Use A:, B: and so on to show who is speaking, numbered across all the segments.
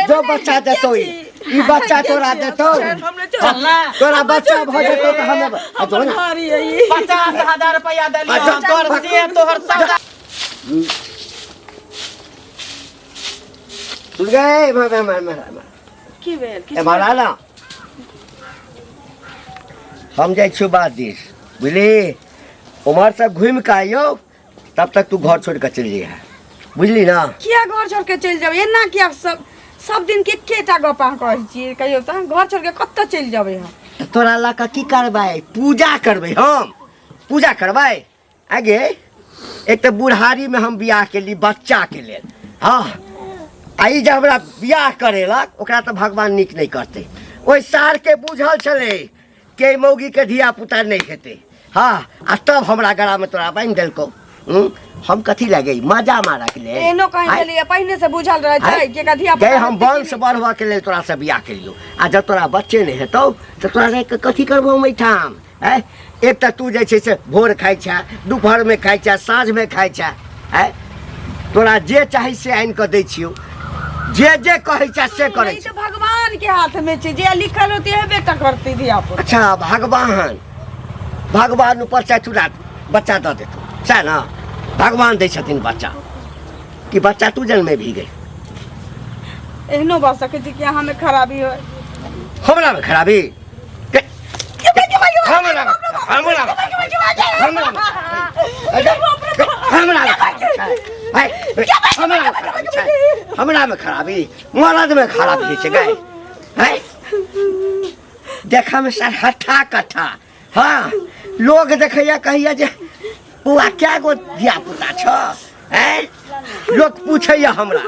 A: जो बच्चा देतो ई बच्चा तोरा देतो तोरा बच्चा भ जेतो त हमें
B: 50,000 रुपया देलियो तोर से तोहर सौदा
A: सुन गए मार
C: की भेल
A: ए माराला हम जाय छु बात दिस बुझली उमर से घूम के आइयो तब तक तू घर छोड़ के चल जइहा बुझली ना
C: किया घर छोड़ के चल जाब एना किया सब दिन के केटा गपा कहै छी कहियो त घर छोड़ के कत्त चल जाबे हम
A: तोरा ला का की करबै पूजा करबै हम पूजा करबै आगे एक तो बुढ़ारी में हम बियाह के लिए बच्चा के लिए हाँ आई जब हमरा बियाह करेलक ओकरा तो भगवान नीक नहीं करते ओइ सार के बुझल छले के मौगी के धिया पुता नहीं खेते हाँ आ तब हमरा गला में तोरा बांध देलको हम कथी लगे मजा मारा के लिए
C: एनो कहीं लिए पहले से बुझल रहे छै के का धिया पुता
A: हम वंश बढ़वा के लिए तोरा से बियाह के लियो आ जब तोरा बच्चे नहीं हेतौ तो तोरा रह के कथी करबो मैठाम है एक तो तू जे से भोर खाइ छ दोपहर में खाइ छ साँझ में खाइ छ है तोरा जे चाही से आइन के दै छियो जे कहै छ से करै छ
C: भगवान के हाथ में छै जे लिखल होती है बेटा करती धिया पुता
A: अच्छा भगवान ऊपर से तोरा बच्चा दे देतो छै ना भगवान दै छथिन बच्चा कि बच्चा तू जन्मे भी गई
C: एहनो बात सके छी कि यहाँ में खराबी हो
A: हमरा में खराबी हमरा में खराबी मरद में खराबी छै गए है देखा में सर हठा कठा हाँ लोग देखैया कहिया जे बुआ क्या गो धिया पुता छ हैं लोग पूछैया हमरा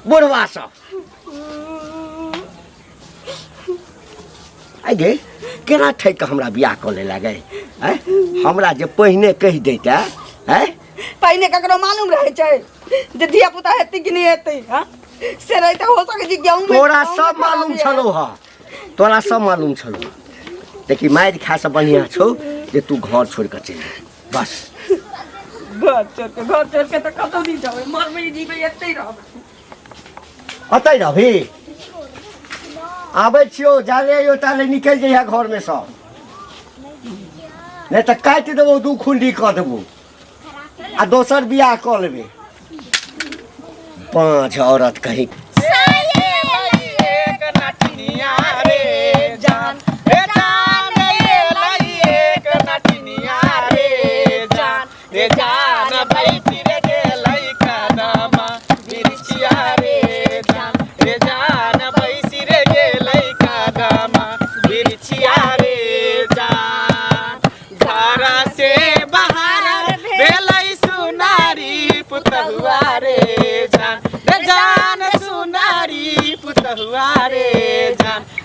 A: बुढ़वा सब आगे केना ठै के हमरा बियाह क ले लागे हैं हमरा जे पहिने कहि दैता हैं
C: पहिने ककरो मालूम रहे छै जे धिया पुता हेतै कि नहीं हेतै हां से रहते हो सके जी गेहूं में
A: तोरा सब मालूम छलो ह तोरा सब मालूम छलो देखी मार खा से बढ़िया छौ जे तू घर छोड़ के चल बस
C: घर छोड़ के तो कतौ नहीं जाबे मर में जीवे एतै रहबे
A: अतै रहबी आबै छियो जाले यो ताले निकल जइहा घर में सब नहीं तो काट देबो दू खुंडी क देबो आ दोसर बियाह क लेबे 5 औरत कहीं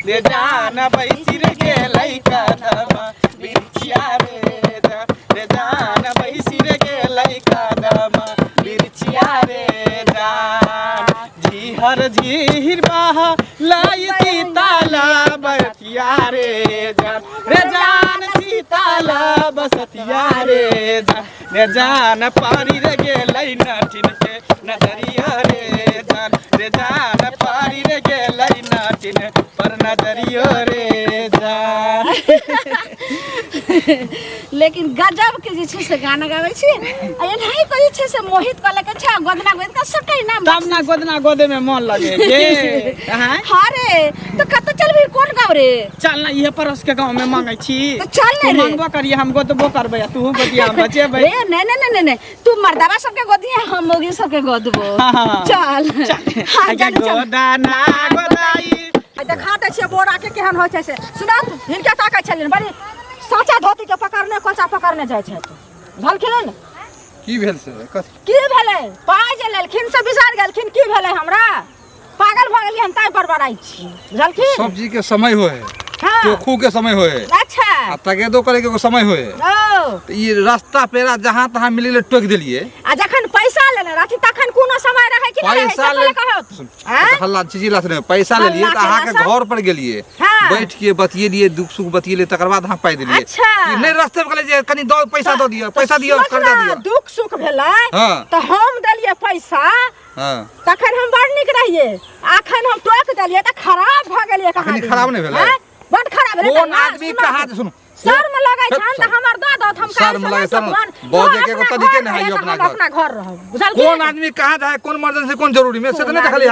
B: रे जान बैसिर गेलै कदम बिरछिया रे जान बैसिर गेलै कदम बिरछिया रे जान झीर बाह लाई सीताला बरतिया रे जान सीताला बसतिया रे जान पारी रे गेलै नठिन के नजरिया रे जान पारी रे गेलै नठिन पर नजरियो रे जान
D: लेकिन गजब के जे छै से गाना गाबै छी आ एनाही कहै छै से मोहित कले के छै गोदना गोद का सकै ना
B: तब ना गोदना गोदे में मन लगे ये हां
D: अरे तो कत चलबी कोन गांव रे
B: चल ना ये परस के गांव में मांगै छी
D: तो चल
B: रे मांगबो करिए हम गोदबो करबै तू गोदिया बचेबै
D: रे नहीं तू मर्दावा सब के गोदिया हम मोगी सब के गोदबो चल
B: आगे गोदाना गोदाई
C: देखा दे छियै बोरा के केहन होय छै से सुना हिनका ताकै छलिन बड़ी साचा धोती के पकड़ने कोचा पकड़ने जाय छै झलखिन न
E: की भेल से
C: की भेलै पाय जे लेलखिन से बिसार गेलखिन की भेलै हमरा पागल भ गेलियन ताय बड़बड़ाई छी झलखिन
E: सब्जी के समय होय
C: हां
E: चोखू के समय होय
C: अच्छा
E: आ तगेदो करे के समय होय तो ई रास्ता पेरा जहां तहां मिलिले टोक देलिए
C: आ जखन पैसा लेले रहती तखन कोनो समय रहे कि नहीं
E: पैसा ले हल्ला चिचिला से पैसा ले लिए त अहा के घर पर गेलिए बैठ के बतिएलिए दुख सुख बतिएलिए तकर बाद हम पाइ देलिए
C: अच्छा।
E: कि नहीं रास्ते में कहले जे कनी दो पैसा दो दियो पैसा दियो
C: सोच
E: कर्जा
C: ना,
E: दियो
C: दुख सुख भेलै
E: हाँ।
C: तो हम देलिए पैसा
E: हां
C: तखन हम बड़ नीक रहिए अखन हम टोक देलिए त खराब भ गेलिए कहानी
E: अखनी खराब नहीं भेलै?
C: बड़ खराब भेलै
E: कौन आदमी कहा सुन
C: शर्म लगै छन त हमर दऽ दत हम
E: शर्म लगे शर्म बजे के एगो तरीके नहीं है अपना घर
C: अपना घर रहब बुझल
E: कौन आदमी कहाँ जाए कौन इमरजेंसी कौन जरूरी में से तो नहीं देखलिए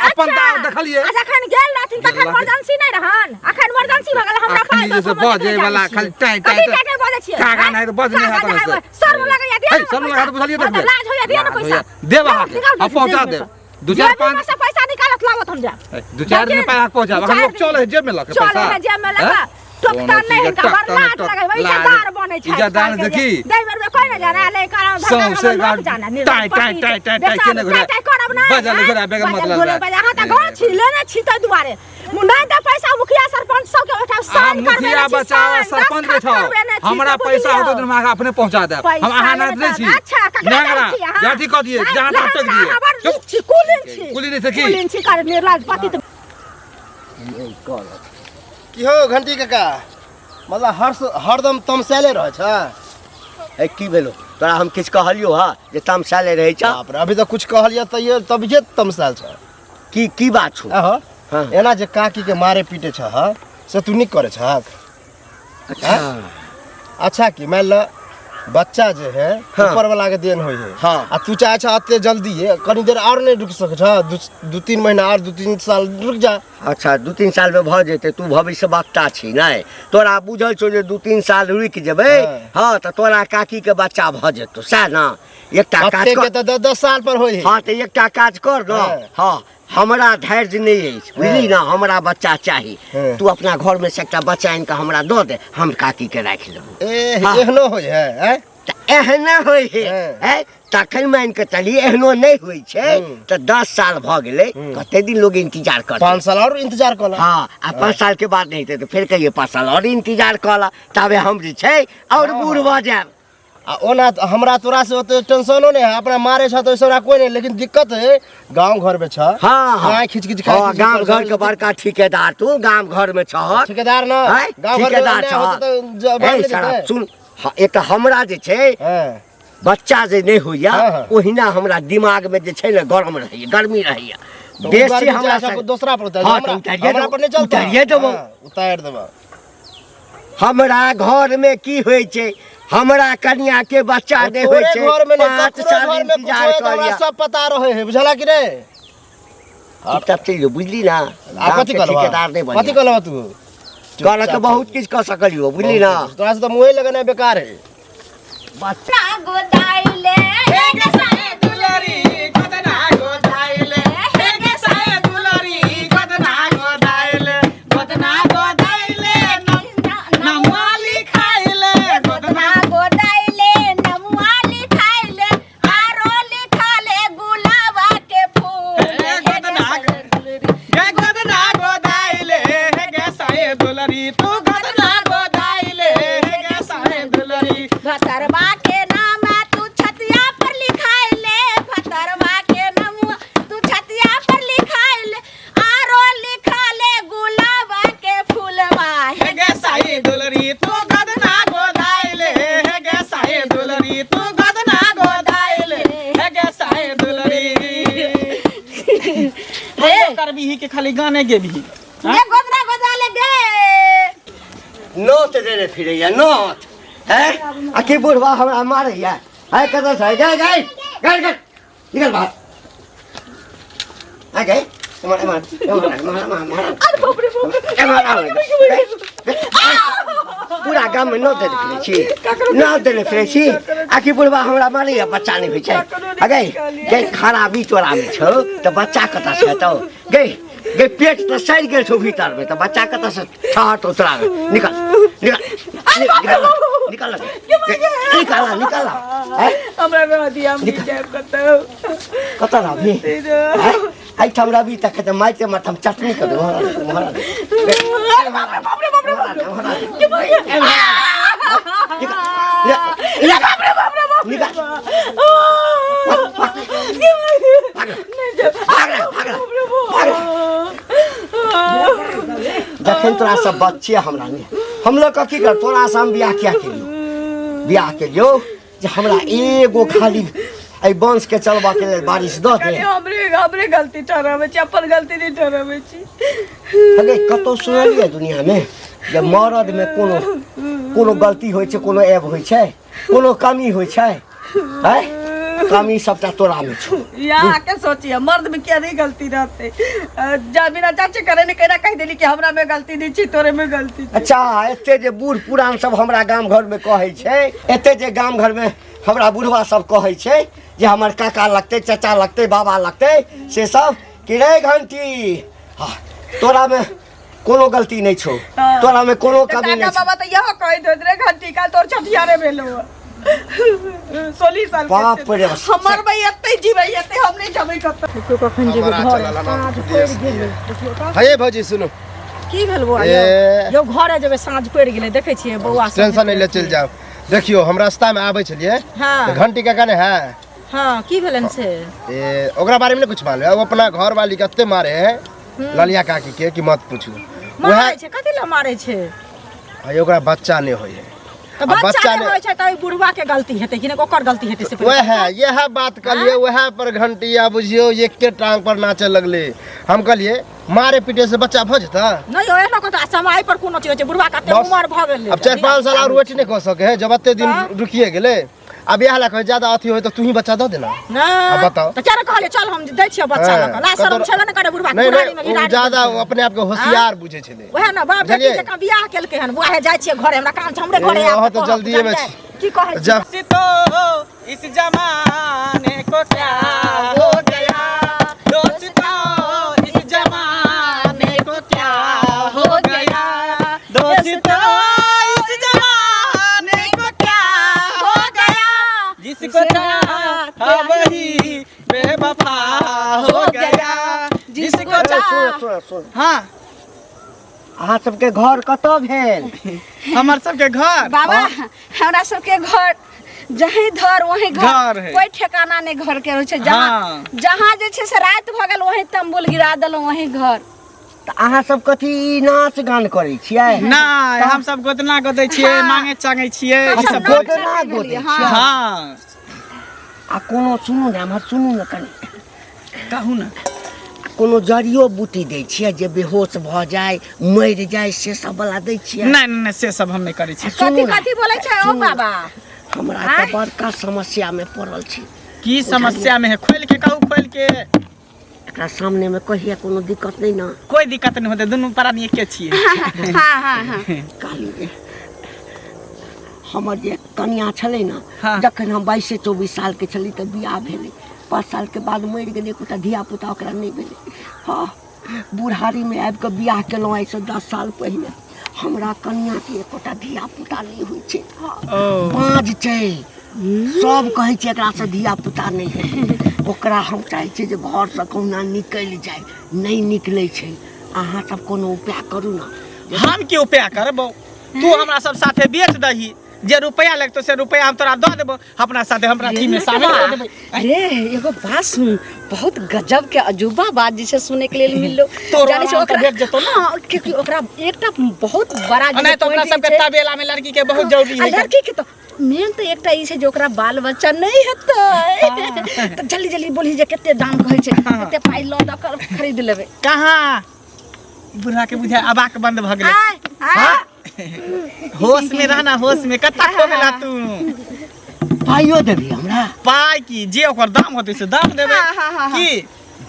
E: अपन गांव देखलिए
C: आज अखन गेल रहथिन तखन इमरजेंसी नहीं रहन अखन इमरजेंसी भ गेल हमरा
E: अखनी जैसे बजे वाला खाली टाइ टाइ
C: के बजे छियै
E: कागा नहीं तो बज नहीं आता है
C: शर्म लगै दिया
E: शर्म लगा तो बुझलिए तो
C: लाज होइए दिया ना पैसा
E: दे बाहर अब पहुंचा दे दो चार पाँच
C: से पैसा निकालत लावत हम जा
E: दो चार दिन पे पहुंचा हम लोग चले जेब में लगे पैसा
C: चले है जेब में लगा टोकता नहीं का बर्बाद लगे वही इज्जतदार बने छै
E: इज्जतदार देखी
C: दैवर में कोई न जाना ले कारण
E: सौंसे जाना tie tie tie tie tie केने घरे
C: करब ना
E: बजा ले घरे बेगम मतलब
C: बोले बजा हां त गांव छी लेने छी त दुआरे मुंडा द पैसा मुखिया सरपंच सब के उठा साइन करबे
E: मुखिया बचाओ सरपंच बैठो हमरा पैसा होतो तो हम अपने पहुंचा दे हम आहा ना दे छी
C: अच्छा
E: नेगरा जाठी क दिए जहां टक दिए
C: छी कुलिन
E: नहीं से की
C: कुलिन छी कर निर्लाज पाती त
F: की हो घंटी काका मतलब हरदम तमसाले रहे छ
A: ए की भेलो तोरा हम किछ कहलियो हा जे तमसाले रहै छ
F: बाप रे अभी तो कुछ कहलिया त ये तभिए तमसाल छ
A: की बात छौ
F: आहो
A: हाँ।
F: एना जे काकी के मारे पीटे छ ह से तू नहीं करे छ
A: अच्छा
F: अच्छा की मान ल बच्चा जे है
A: हाँ।
F: ऊपर वाला के देन होय है
A: हाँ।
F: आ तू चाहे छ अते जल्दी है कनी देर और नहीं रुक सके छ 2-3 महीना और 2-3 साल रुक जा
A: अच्छा 2-3 साल में भ जेते तू भविष्य वक्ता छी नहीं तोरा बुझल छौ जे 2-3 साल रुक जेबै हां त तोरा काकी के बच्चा भ जेतो सैह ना एकटा काज
F: के
A: कर
F: त 10 साल पर होय है
A: हां त एकटा काज कर न हां हमरा धैर्य नहीं है बुझली ना हमरा बच्चा चाहिए
F: हाँ।
A: तू अपना घर में से एकटा बच्चा आनि के हमरा दऽ दे हम काकी के राखि लेबो हाँ।
F: एहनो होय है
A: त एहने होय है तखन मान के चली एहनो नहीं होय छै त 10 साल भ गेलै कते दिन लोग इंतजार करते
F: 5 साल और इंतजार कला
A: हाँ आ 5 साल के बाद नहीं तो फिर कहिए 5 साल और इंतजार कला तबे हम जे छै और बूढ़ भ जाब
F: आ ओना हमरा तोरा से ओते टेंशनो नहीं है अपना मारे छ तो सोरा कोई नहीं लेकिन दिक्कत है गांव घर में छ
A: हाँ हाँ
F: गाय खिच खिच खाय
A: हाँ, गांव घर के बड़का ठेकेदार तू गांव घर में छ
F: ठेकेदार ना
A: हैं?
F: गांव घर
A: ठेकेदार
F: में
A: छ
F: होते तो
A: ए, सारा सुन हाँ, एक हमरा जे छै
F: हां
A: बच्चा जे नहीं होइया
F: हाँ, हाँ।
A: ओहिना हमरा दिमाग में जे छै ने गरम रहैया गर्मी रहैया बेसी हमरा से
F: दूसरा पर
A: हाँ, तो उतारिए
F: हमरा पर नहीं चलता
A: उतारिए देबो
F: उतार देबो
A: हमरा घर में की होय छै हमरा कन्या के बच्चा नहीं होय छै
F: घर में
A: 5 साल इंतजार करिया
F: सब पता रहे है बुझला कि नहीं
A: अब तक चलियो बुझली ना
F: आ कथि कहलवा
A: ठेकेदार नहीं
F: कथि
A: बनी
F: कहलवा तू
A: कहला के बहुत किछ कर सकलियो बुझली ना
F: तोरा से तो मुंह लगाना बेकार है
A: बच्चा
D: गोदाइले
B: हेगे साए दुलरी गदना गोदाइले हेगे साए दुलरी गदना गोदाइले नमवाली खाइले
D: गोदना गोदाइले नमुआली खाइले आरो लिखाले गुलाबा के फूल
B: हे गदना गोदाइले हेगे साए दुलरी तू गदना गोदाइले हेगे साए दुलरी
D: भतरवा के नाम तू छतिया पर लिखाइले भतरवा के नमुआ तू छतिया पर लिखाइले आरो लिखाले गुलाबा के फूलवा
B: हेगे साए दुलरी तू गदना गोदाइले हेगे साए दुलरी तू गदना गोदाइले हेगे साए दुलरी हे करबी ही के खाली गाने गे भी
D: ये गोदना गोदाले गे
A: नोट देने फिरैया नोट है आखिर बुढ़वा हमरा मारैया है कतऽ छै गए गए गए गए निकल बाहर आ गए पूरा गाँव में नोट देने फिरै छी नोट देने फिरै छी आखिर बुढ़वा हमरा मारैया बच्चा नहीं होइ छै आ गए गए खराबी तोरामे छौ तऽ बच्चा कतऽ छै तऽ गए गए पेट तो सड़ गेल छौ भीतर में तो बच्चा कतऽ से ठहत उतरा निकल निकल निकल निकल निकल निकल
C: हमरा रह दिया हम जाब कतौ
A: कतऽ रहबी आई हमरा भी तक त माइते मत हम चटनी कर दो अखन तोरा सब बच्चे हमरा नहीं हम लोग का की कर तोरा से हम बियाह क्या के लियो जे हमरा एगो खाली आई बंस के चलबा के लेल बारिश द दे
C: हमरे गलती ठहरावे छी अपन गलती नहीं ठहरावे छी
A: अगे कतो सुनलिए दुनिया में जे मरद में कोनो गलती होय छै कोनो ऐब होय छै कोनो कमी होय छै हैं कमी सबटा तोरा में छौ
C: यहाँ के सोचिए मर्द में क्या नहीं गलती रहते बिना चाचे करे ने कहना कह देली कि हमरा में गलती नहीं छी तोरे में गलती छी।
A: अच्छा एते जे बूढ़ पुरान सब हमरा गांव घर में कहै छै एते जे गांव घर में हमरा बुढ़वा सब कहै छै जे हमर काका लगते चाचा लगते बाबा लगते से सब कि रे घंटी तोरा में कोनो गलती नहीं छौ तोरा में कोनो कमी नहीं
C: बाबा तो यह कह दे रे घंटी का तोर छठियारे भेलो 16 साल
A: बाप रे
C: हमर भाई एते जीवे एते हम नहीं जबै कत को कखन जेबै घर साँझ पड़ गेलै
F: हे भौजी सुनो
C: की भेल बौआ यो घरे जेबै साँझ पड़ गेलै देखै छियै बौआ
F: टेंशन नहीं ले चल जाओ देखियो हम रास्ता में आबै छलिए
C: हाँ
F: घंटी का कने है
C: हां की भेलन से
F: ए ओकरा बारे में नहीं कुछ मालूम है वो अपना घर वाली कते मारे है ललिया काकी के कि मत पूछू
C: मारै छै कथि ल मारै छै
F: भाई ओकरा बच्चा नहीं होय है
C: तो बच्चा ने होय छै त बुढ़वा के गलती हेतै कि ने ओकर गलती हेतै से
F: वह है यह बात कहलिए वह पर घंटिया बुझियो एक के टांग पर नाचे लगले हम कहलिए मारे पीटे से बच्चा भ जता
C: नहीं होय न कत समय पर कोनो चीज छै बुढ़वा कते उम्र भ गेलै
F: अब 4-5 साल और वेट नहीं कर सके है जब एते दिन रुकिए गेले अब यह ला कहे ज्यादा अथी होय तो तू ही बच्चा दे देना अब बताओ
C: तो क्या कहले चल हम दै छियै बच्चा लक ला शरम छले न करे बुढ़वा पुरानी में
F: नहीं ज्यादा अपने आप के होशियार बुझे छले
C: ओहे न बाप बेटी जका बियाह केलकै हन बुआ जाय छियै घरे हमरा काम हमरे घरे आ
F: तो जल्दी में
C: की कहै
B: इसी तो इस जमाने को क्या हो गया दोस्तों इस जमाने को क्या हो गया दोस्तों इस जमाने को क्या हो गया जिसको चाहा वही बेवफा हो गया जिसको चाहा
A: सुन
B: हाँ
A: अहाँ सबके घर कतऽ भेल
B: हमर सबके घर
D: बाबा हमरा सबके घर जहीं धर वहीं
B: घर है।
D: कोई ठिकाना नहीं घर के रहे छै जहाँ जहाँ जे छै से रात भ गेल वहीं तंबुल गिरा देलहुं वहीं घर
A: तऽ अहाँ सब कथी नाच गान करै छियै
B: नहीं हम सब गोदना गोदै छियै मांगे चांगे छियै ई सब
A: गोदना गोदै छियै
B: हाँ
A: आ कोनो सुनू ने हमर सुनू ने कनी
B: कहू ना
A: कोनो जड़ियो बूटी दै छियै जे बेहोश भऽ जाय मरि जाय से सब वाला दै छियै
B: नहीं से सब हम नहीं करै छी
C: कथि कथि बोलै छै ओ बाबा
A: हमरा तऽ बड़का समस्या में पड़ल छी
B: की समस्या में है खोल के कहू खोल के
A: एकरा सामने में कहिया कोनो दिक्कत नहीं ना
B: कोई दिक्कत नहीं होते दोनों प्राणी एके छियै
D: हाँ हाँ हाँ
A: कहली जे हमर जे कन्या छलै ना
B: हाँ।
A: जखन हम 22-24 साल के छली तऽ बियाह भेलै 5 साल के बाद मरि गेलै एकोटा धिया पुता ओकरा नहीं भेलै हाँ बुढ़ारी में आबि कऽ बियाह केलहुँ आइसँ 10 साल पहिले हमरा कन्या के एकोटा धिया पुता नहीं होइ छै बाँझ छै सब कहै छै एकरा से धिया पुता नहीं है ओकरा हम चाहै छियै जे घर से कहुना निकलि जाय नहीं निकलै छै अहाँ सब कोनो उपाय करू ना
B: हम की उपाय करबो तू हमरा सब साथे बेच दही जे रुपया लगतो से रुपया हम तोरा दऽ देबो अपना साथे हमरा टीम में शामिल कर देबो
G: अरे एगो बात सुन बहुत गजब के अजूबा बात जिसे सुने के लिए मिललो
B: तोरा
G: जाने से
B: नाम
G: ओकरा
B: पे भेज देतो ना।
G: हाँ, क्योंकि ओकरा एकटा बहुत बड़ा
B: नहीं तो अपना सबके तबेला में लड़की के बहुत जरूरी है
G: लड़की के तो मेन तो एकटा ई छै जे ओकरा बाल बच्चा नहीं हेतै तो जल्दी जल्दी बोली जे कते दाम कहै छै कते पाई ल द कर खरीद लेबै
B: कहाँ बुढ़ा के बुझा अबाक बंद भ गेलै होश में रहना होश में कत्ता खो गेला तू
A: पाइयो देबी हमरा
B: पाई की जे ओकर दाम होते से दाम देबे की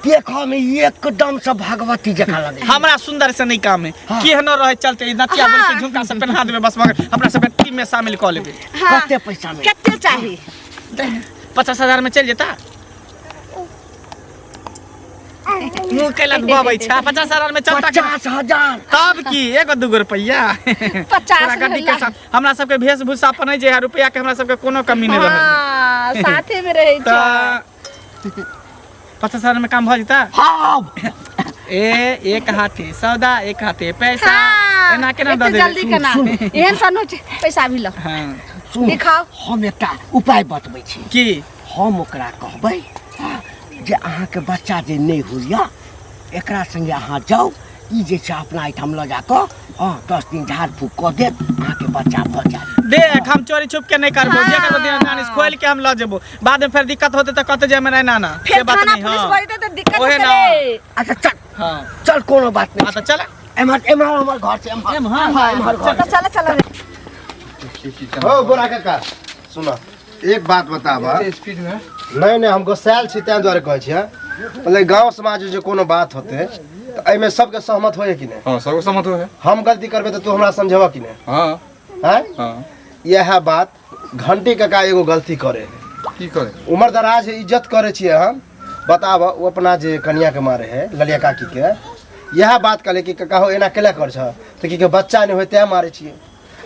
A: देखो में एकदम से भगवती जका लगे
B: हमरा सुंदर से नहीं काम है केहनो रहे चलते ई नथिया बोल के झुमका से पहना देबे बस मगर हमरा सब टीम में शामिल कर लेबे
A: कते पैसा में
G: कते चाही
B: 50,000 में चल जेता मुंह केला दबाबै छ 50,000 में चलता
A: 50,000
B: तब की एगो दूगो रुपया
G: 50
B: गड्डी के साथ हमरा सबके वेशभूषा पर नहीं जे है रुपया के हमरा सबके कोनो कमी नहीं रहल
G: हां साथे में रहै छै
B: त 50,000 में काम भ जेता
A: हाँ
B: एक हाथे सौदा एक हाथे पैसा एना केना द
G: एते जल्दी
B: देबे
G: केना एहन सन हो छै पैसा भी ल
B: हां
A: सुन
G: दिखाओ
A: हम एकटा उपाय बतबै छी
B: की
A: हम ओकरा कहबै जे अहाँ के बच्चा जे नहीं होइया एकरा संगे अहाँ जाओ ई जे छै अपना आइटम लऽ जाकऽ 10 दिन झाड़ फूक कऽ देत अहाँके बच्चा भऽ जायत।
B: देख हम चोरी छुप के नहीं करबो, जे करबो दिन जानिस खोल के हम ल जेबो, बाद में फिर दिक्कत होते त कत जाय में ना ना
C: फिर
B: से बात
C: थाना
B: नहीं।
C: पुलिस
B: हां
C: बोलते तो दिक्कत
B: ओहे ना।
C: करे।
A: अच्छा चल
B: हां
A: चल कोनो बात नहीं।
B: हां तो चल
A: एमहर हमर घर छै एमहर घर।
C: तो चलो चलो
F: हो बोरा काका सुनो एक बात बताबा।
E: स्पीड में
F: नहीं हमको सैल छी तैं द्वारे कहै छियै मतलब गांव समाज में जे कोनो बात होते तो एमे सबके सहमत होए कि नहीं?
E: हां सब सहमत हो है।
F: हम गलती करबे तो तू हमरा समझेबा कि नहीं?
E: हां
F: हैं
E: हां
F: यह बात घंटी काका एगो गलती करे
E: की करे
F: उम्र दराज है, इज्जत करे छियै हम। बताब वो अपना जे कन्या के मारे है ललिया काकी के यह बात कहले कि काका हो एना केला कर छ तो कि के बच्चा नहीं होय तै मारे छियै।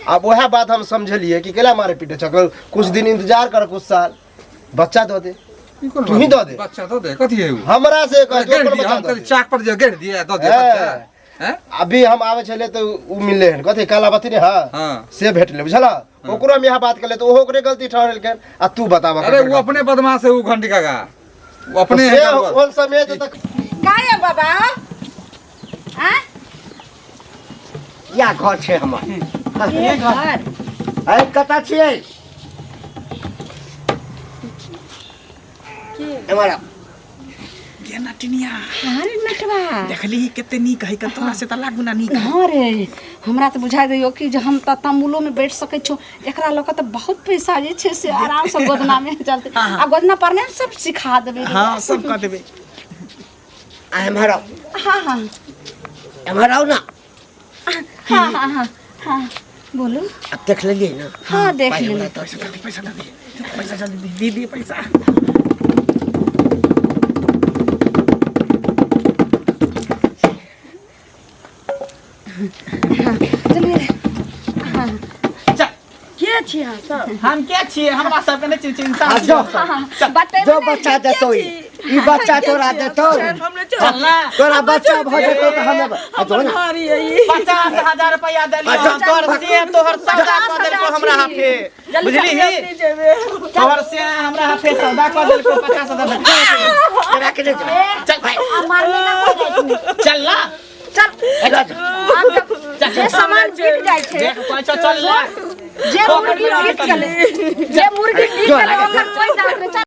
F: अब वह बात हम समझलिए कि केला मारे पीटे छ, कुछ दिन इंतजार कर, कुछ साल बच्चा दो दे, तू ही दो दे
E: बच्चा दो दे कथी है उ
F: हमरा से कह तू
E: गेड़
F: अपन
E: दिया
F: बच्चा
E: हम
F: दो
E: कल
F: दे।
E: चाक पर जे गेड़ दिया दो दे बच्चा हैं।
F: अभी हम आवे छले तो उ मिलले हन कथी कालावती ने हां
E: हां
F: से भेटले बुझला ओकरो में यह बात कहले तो ओहो ओकरे गलती ठहरल के आ तू बतावा।
E: अरे वो अपने बदमाश है वो घंटी काका, वो अपने
F: से
E: है गड़बड़।
F: उन समय तक
C: का है बाबा? हैं?
A: या घर छै हमर।
C: ये घर
A: अरे कतऽ छियै? एमहर
B: ये नटनिया
G: अरे नटवा
B: देखली कितने नीक है तोरा से त लागू ना नीक है।
G: हाँ रे हमरा तो बुझा दियो कि जे हम त तमुलो में बैठ सकै छो, एकरा लोग त बहुत पैसा जे छै से आराम से गोदना में चलते आ गोदना पर ने सब सिखा देबे।
B: हां सब कर देबे।
A: एमहर आओ
G: हाँ हाँ
A: एमहर आओ ना।
G: हाँ हाँ हाँ हाँ बोलो।
A: अब देख लेलियै ना।
G: हाँ देख
A: पाइ
G: ले।
A: हमरा दो।
B: पैसा दे पैसा जल्दी दे दे पैसा।
G: चलिए हाँ
B: चल
C: के छी हां सब?
B: हम के छिए हमरा सब के नहीं चिंता
A: आ जो
C: बतेबे
A: जो बच्चा देतो ई बच्चा तोरा देतो
B: चल ना
A: तोरा बच्चा भऽ जेतो तऽ हमे आ जो ना
B: 50,000 रुपया देलियो तोर से तोहर सौदा क देलको हमरा हाथे बुझली ही तोहर से हमरा हाथे सौदा क देलको 50,000
A: तेरा के
B: चल भाई
C: मारने ना कोई जाय नहीं।
B: चल ना
C: चल जे सामान बिक जाय छै,
B: देख पैसा चल ना
C: जे मुर्गी बिक गेलै, जे मुर्गी बिक गेलै ओकर कोई दाम नहीं।